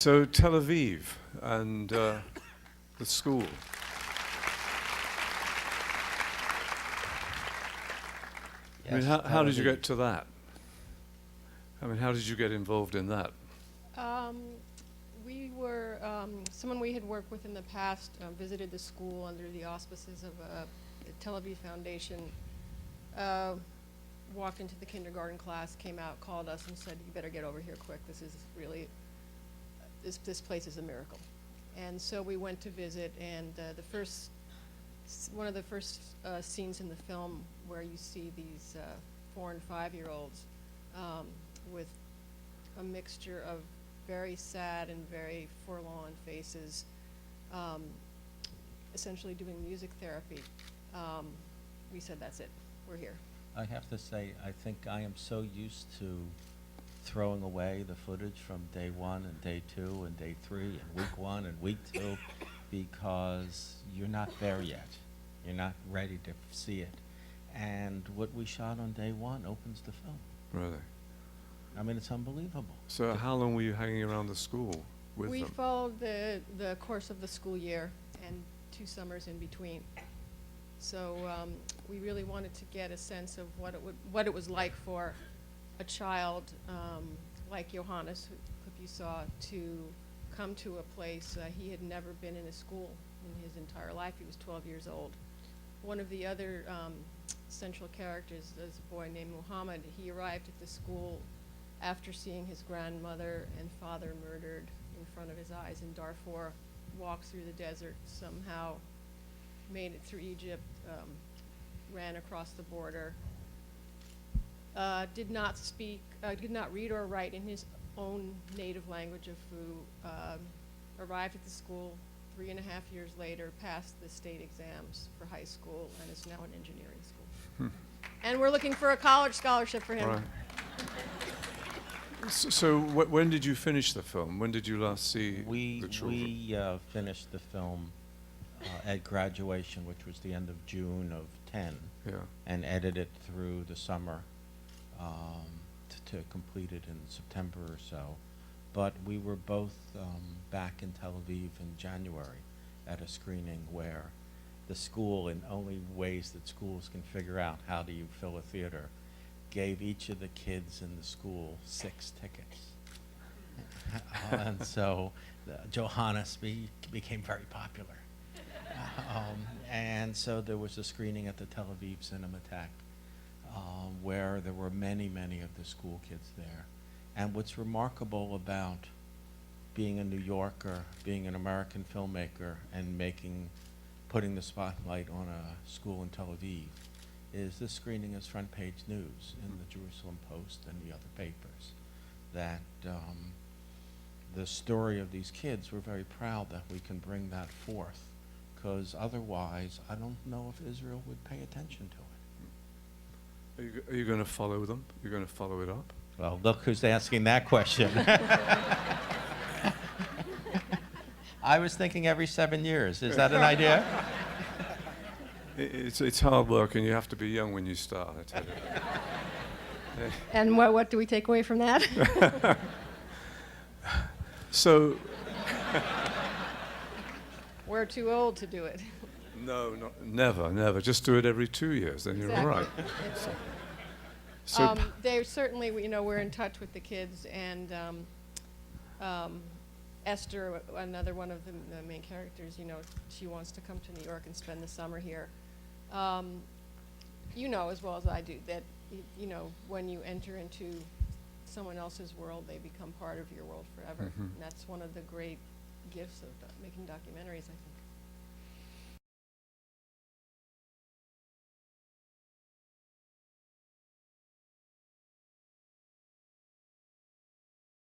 So Tel Aviv and the school. I mean, Yes, how Tel did you Aviv. get to that? I mean, how did you get involved in that? We were, someone we had worked with in the past visited the school under the auspices of the Tel Aviv Foundation, walked into the kindergarten class, came out, called us and said, you better get over here quick. This is really, this place is a miracle. And so we went to visit, and one of the first scenes in the film where you see these 4 and 5-year-olds with a mixture of very sad and very forlorn faces, essentially doing music therapy. We said, that's it, we're here. I have to say, I think I am so used to throwing away the footage from day 1 and day 2 and day 3 and week 1 and week 2 because you're not there yet. You're not ready to see it. And what we shot on day 1 opens the film. Really? I mean, it's unbelievable. So how long were you hanging around the school with We them? followed the course of the school year and 2 summers in between. So we really wanted to get a sense of what it was like for a child like Johannes, who you saw, to come to a place. He had never been in a school in his entire life. He was 12 years old. One of the other central characters is a boy named Muhammad. He arrived at the school after seeing his grandmother and father murdered in front of his eyes in Darfur, walked through the desert, somehow made it through Egypt, ran across the border, did not read or write in his own native language of Fu, arrived at the school 3.5 years later, passed the state exams for high school, and is now in engineering school. And we're looking for a college scholarship for him. Right. So when did you finish the film? When did you last see We the children? finished the film at graduation, which was the end of June of 10, Yeah. and edited it through the summer to complete it in September or so. But we were both back in Tel Aviv in January at a screening where the school, in only ways that schools can figure out how do you fill a theater, gave each of the kids in the school 6 tickets. And so Johannes became very popular. And so there was a screening at the Tel Aviv Cinematheque where there were many, many of the school kids there. And what's remarkable about being a New Yorker, being an American filmmaker, and putting the spotlight on a school in Tel Aviv is this screening is front page news in the Jerusalem Post and the other papers. That the story of these kids, we're very proud that we can bring that forth, because otherwise I don't know if Israel would pay attention to it. Are you going to follow them? You're going to follow it up? Well, look who's asking that question. I was thinking every 7 years. Is that an idea? It's hard work, and you have to be young when you start, I tell you. And what do we take away from that? So, We're too old to do it. no, never. Just do it every 2 years, then you're all right. So, They certainly, we're in touch with the kids, and Esther, another one of the main characters, she wants to come to New York and spend the summer here. You know as well as I do that, when you enter into someone else's world, they become part of your world forever. Mhm. And that's one of the great gifts of making documentaries, I think.